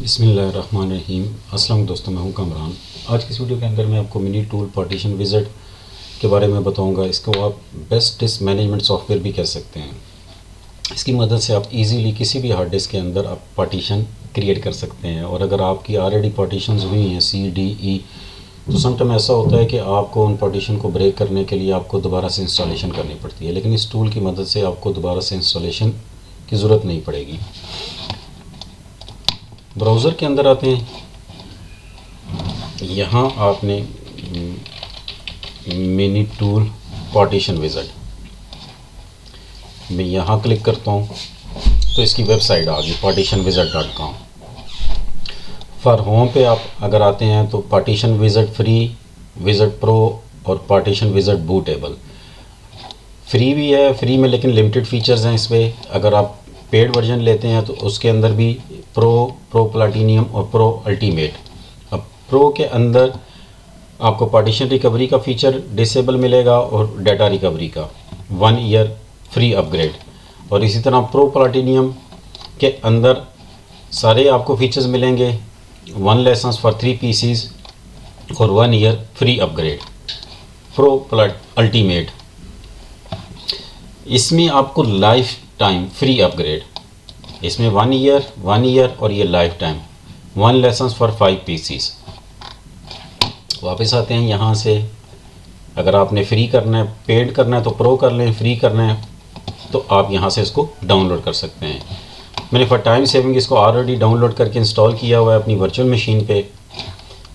बिस्मिल्लाहिर्रहमानिर्रहीम। अस्सलाम दोस्तों, मैं हूं कमरान। आज की इस वीडियो के अंदर मैं आपको मिनी टूल पार्टीशन विज़ार्ड के बारे में बताऊंगा। इसको आप बेस्ट डिस्क मैनेजमेंट सॉफ्टवेयर भी कह सकते हैं। इसकी मदद से आप इजीली किसी भी हार्ड डिस्क के अंदर आप पार्टीशन क्रिएट कर सकते हैं। और अगर आपकी ऑलरेडी पार्टीशंस हुई हैं C, D, E, तो समटाइम ऐसा होता है कि आपको उन पार्टीशन को ब्रेक करने के लिए आपको दोबारा से इंस्टॉलेशन करनी पड़ती है, लेकिन इस टूल की मदद से आपको दोबारा से इंस्टॉलेशन की ज़रूरत नहीं पड़ेगी। ब्राउज़र के अंदर आते हैं। यहाँ आपने मिनी टूल पार्टीशन विज़ार्ड, मैं यहाँ क्लिक करता हूँ तो इसकी वेबसाइट आ गई partitionwizard.com। फॉर होम पे आप अगर आते हैं तो partition wizard free, wizard pro और पार्टीशन विज़ार्ड बूटेबल। फ्री भी है, फ्री में लेकिन लिमिटेड फीचर्स हैं इस पर। अगर आप पेड वर्जन लेते हैं तो उसके अंदर भी प्रो प्लाटिनियम और प्रो अल्टीमेट। अब प्रो के अंदर आपको पार्टीशन रिकवरी का फीचर डिसेबल मिलेगा और डाटा रिकवरी का 1 ईयर फ्री अपग्रेड। और इसी तरह प्रो प्लाटिनियम के अंदर सारे आपको फीचर्स मिलेंगे, 1 लाइसेंस फॉर 3 पीसीज और 1 year free upgrade. Pro ultimate, इसमें आपको लाइफ टाइम फ्री अपग्रेड। इसमें 1 ईयर और ये life time, 1 licence for 5 PCs. वापस आते हैं यहाँ से। अगर आपने फ्री करना है, पेड करना है तो प्रो कर लें, फ्री करना है तो आप यहाँ से इसको डाउनलोड कर सकते हैं। मैंने फॉर टाइम सेविंग इसको ऑलरेडी डाउनलोड करके इंस्टॉल किया हुआ है अपनी वर्चुअल मशीन पे।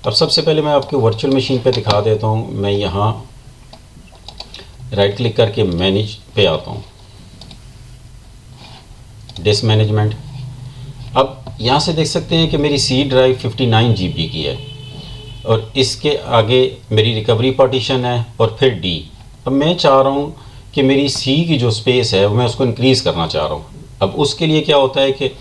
अब सबसे पहले मैं आपको वर्चुअल मशीन पे दिखा देता हूँ। मैं यहाँ राइट क्लिक करके मैनेज पे आता हूँ, डिस्क मैनेजमेंट। अब यहाँ से देख सकते हैं कि मेरी सी ड्राइव 59 GB की है और इसके आगे मेरी रिकवरी पार्टीशन है और फिर डी। अब मैं चाह रहा हूँ कि मेरी सी की जो स्पेस है मैं उसको इंक्रीज़ करना चाह रहा हूँ। अब उसके लिए क्या होता है कि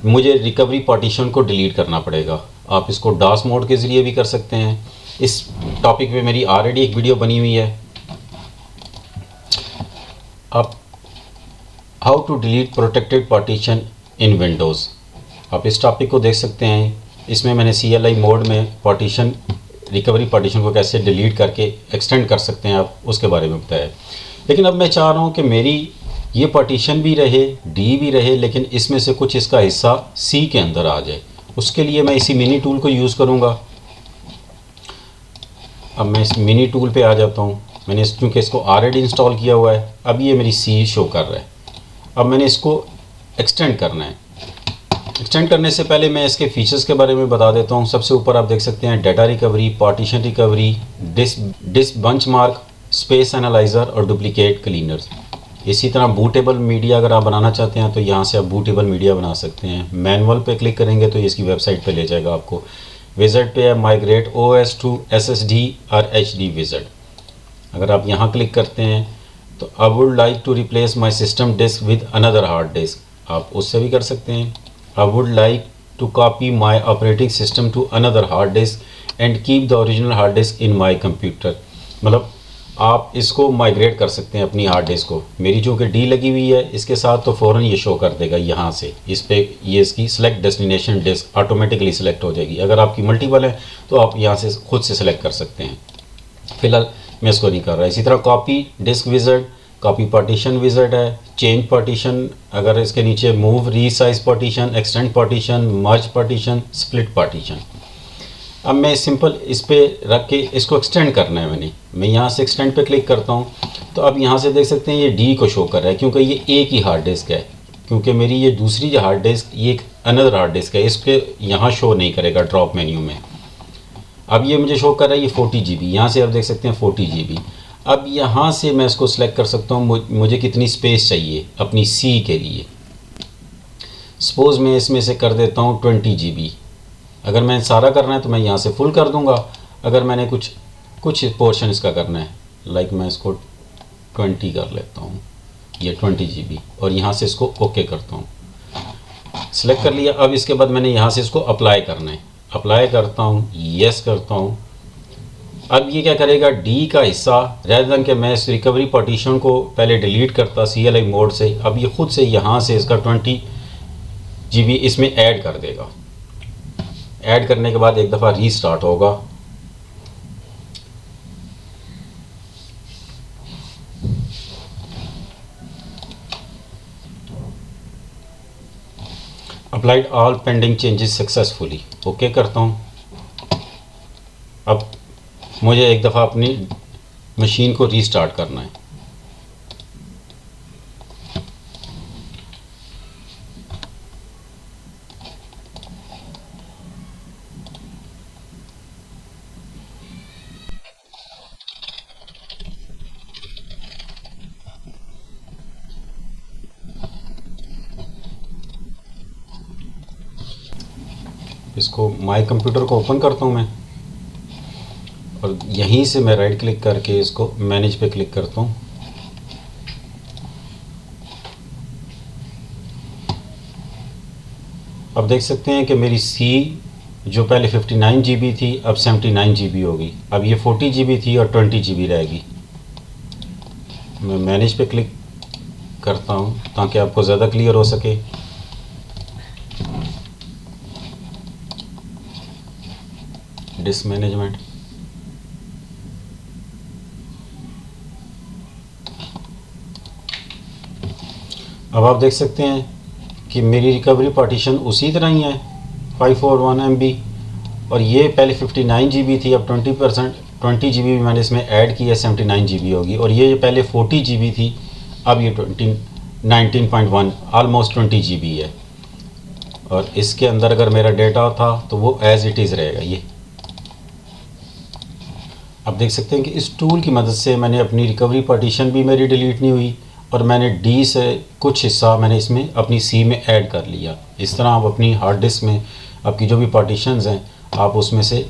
मुझे रिकवरी पार्टीशन को डिलीट करना पड़ेगा। आप इसको डास मोड के ज़रिए भी कर सकते हैं। इस टॉपिक पे मेरी ऑलरेडी एक वीडियो बनी हुई है। अब how to delete protected partition in Windows, आप इस टॉपिक को देख सकते हैं। इसमें मैंने CLI मोड में पार्टीशन, रिकवरी पार्टीशन को कैसे डिलीट करके एक्सटेंड कर सकते हैं आप उसके बारे में बताया। लेकिन अब मैं चाह रहा हूँ कि मेरी ये पार्टीशन भी रहे, डी भी रहे, लेकिन इसमें से कुछ इसका हिस्सा सी के अंदर आ जाए। उसके लिए मैं इसी मिनी टूल को यूज़ करूँगा। अब मैं इस मिनी टूल पे आ जाता हूँ। मैंने क्योंकि इसको ऑलरेडी इंस्टॉल किया हुआ है, अब ये मेरी सी शो कर रहा है। अब मैंने इसको एक्सटेंड करना है। एक्सटेंड करने से पहले मैं इसके फीचर्स के बारे में बता देता हूँ। सबसे ऊपर आप देख सकते हैं data recovery, partition recovery, disk benchmark, space analyser और डुप्लीकेट क्लीनर्स। इसी तरह बूटेबल मीडिया अगर आप बनाना चाहते हैं तो यहाँ से आप बूटेबल मीडिया बना सकते हैं। मैनुअल पे क्लिक करेंगे तो ये इसकी वेबसाइट पे ले जाएगा आपको। विज़ार्ड पे है माइग्रेट OS टू SSD और HD विज़ार्ड। अगर आप यहाँ क्लिक करते हैं तो I would like to replace my system disk with another hard disk, आप उससे भी कर सकते हैं। I would like to copy my operating system to another hard disk and keep the original hard disk in my computer। मतलब आप इसको migrate कर सकते हैं अपनी हार्ड डिस्क को। मेरी जो कि डी लगी हुई है इसके साथ तो फ़ौरन ये शो कर देगा। यहाँ से इस पे ये इसकी select destination disk automatically select हो जाएगी। अगर आपकी मल्टीपल है तो आप यहाँ से खुद से सेलेक्ट कर सकते हैं। फ़िलहाल मैं इसको नहीं कर रहा। इसी तरह copy disk wizard, copy partition wizard है, चेंज पार्टीशन, अगर इसके नीचे move, resize partition, extend partition, merge partition, split partition. अब मैं सिंपल इस पे रख के इसको एक्सटेंड करना है। मैं यहाँ से एक्सटेंड पे क्लिक करता हूँ तो अब यहाँ से देख सकते हैं ये डी को शो कर रहा है क्योंकि ये एक ही हार्ड डिस्क है। क्योंकि मेरी ये दूसरी जो हार्ड डिस्क ये एक अनदर हार्ड डिस्क है, इसके यहाँ शो नहीं करेगा ड्रॉप मेन्यू में। अब ये मुझे शो कर रहा है ये 40 GB, यहाँ से आप देख सकते हैं 40 GB। अब यहाँ से मैं इसको सिलेक्ट कर सकता हूँ मुझे कितनी स्पेस चाहिए अपनी सी के लिए। सपोज़ मैं इसमें से कर देता हूँ 20 GB। अगर मैं सारा करना है तो मैं यहाँ से फुल कर दूँगा। अगर मैंने कुछ पोर्शन इसका करना है, लाइक मैं इसको 20 कर लेता हूँ, ये 20 GB, और यहाँ से इसको ओके करता हूँ। सिलेक्ट कर लिया। अब इसके बाद मैंने यहाँ से इसको अप्लाई करना है। अप्लाई करता हूँ, येस करता हूँ। अब ये क्या करेगा, डी का हिस्सा रैदर देन कि मैं इस रिकवरी पार्टीशन को पहले डिलीट करता CLI मोड से, अब ये खुद से यहाँ से इसका 20 GB इसमें ऐड कर देगा। ऐड करने के बाद एक दफ़ा रीस्टार्ट होगा। Applied all pending changes successfully, okay करता हूँ। अब मुझे एक दफ़ा अपनी मशीन को रीस्टार्ट करना है। इसको माई कंप्यूटर को ओपन करता हूँ मैं, और यहीं से मैं राइट क्लिक करके इसको मैनेज पे क्लिक करता हूँ। अब देख सकते हैं कि मेरी सी जो पहले 59 GB थी अब 79 GB होगी। अब ये 40 GB थी और 20 GB रहेगी। मैं मैनेज पे क्लिक करता हूँ ताकि आपको ज़्यादा क्लियर हो सके। डिस्क मैनेजमेंट, अब आप देख सकते हैं कि मेरी रिकवरी पार्टीशन उसी तरह ही है 541 MB, और ये पहले 59 GB थी, अब 20 GB मैंने इसमें ऐड किया, 79 GB होगी। और ये पहले 40 GB थी, अब ये 19.1 ऑलमोस्ट 20 GB है। और इसके अंदर अगर मेरा डेटा था तो वो एज इट इज़ रहेगा। ये आप देख सकते हैं कि इस टूल की मदद से मैंने अपनी रिकवरी पार्टीशन भी मेरी डिलीट नहीं हुई, और मैंने डी से कुछ हिस्सा मैंने इसमें अपनी सी में ऐड कर लिया। इस तरह आप अपनी हार्ड डिस्क में आपकी जो भी पार्टीशंस हैं आप उसमें से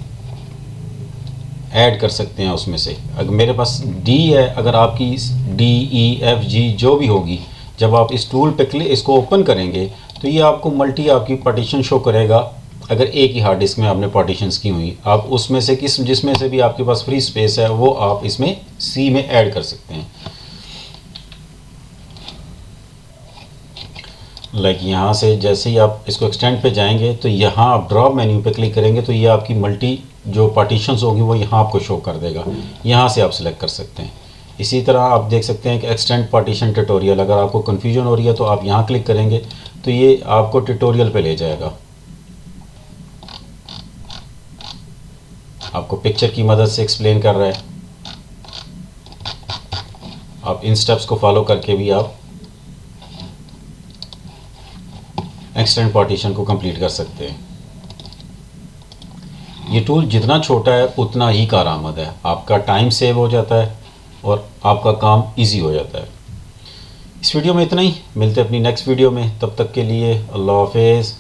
ऐड कर सकते हैं। उसमें से अगर मेरे पास डी है, अगर आपकी डी ई एफ जी जो भी होगी, जब आप इस टूल पे क्लिक इसको ओपन करेंगे तो ये आपको मल्टी आपकी पार्टीशन शो करेगा। अगर एक ही हार्ड डिस्क में आपने पार्टीशंस की हुई, आप उसमें से जिसमें से भी आपके पास फ्री स्पेस है वो आप इसमें सी में ऐड कर सकते हैं। लाइक यहाँ से जैसे ही आप इसको एक्सटेंड पे जाएंगे तो यहाँ आप ड्रॉप मेन्यू पे क्लिक करेंगे तो ये आपकी मल्टी जो पार्टीशंस होगी वो यहाँ आपको शो कर देगा। यहाँ से आप सिलेक्ट कर सकते हैं। इसी तरह आप देख सकते हैं कि एक्सटेंड पार्टीशन ट्यूटोरियल, अगर आपको कन्फ्यूजन हो रही है तो आप यहाँ क्लिक करेंगे तो ये आपको ट्यूटोरियल पे ले जाएगा। आपको पिक्चर की मदद से एक्सप्लेन कर रहा है। आप इन स्टेप्स को फॉलो करके भी आप एक्सटेंड पार्टीशन को कंप्लीट कर सकते हैं। ये टूल जितना छोटा है उतना ही कारआमद है। आपका टाइम सेव हो जाता है और आपका काम इजी हो जाता है। इस वीडियो में इतना ही, मिलते हैं अपनी नेक्स्ट वीडियो में। तब तक के लिए अल्लाह हाफिज़।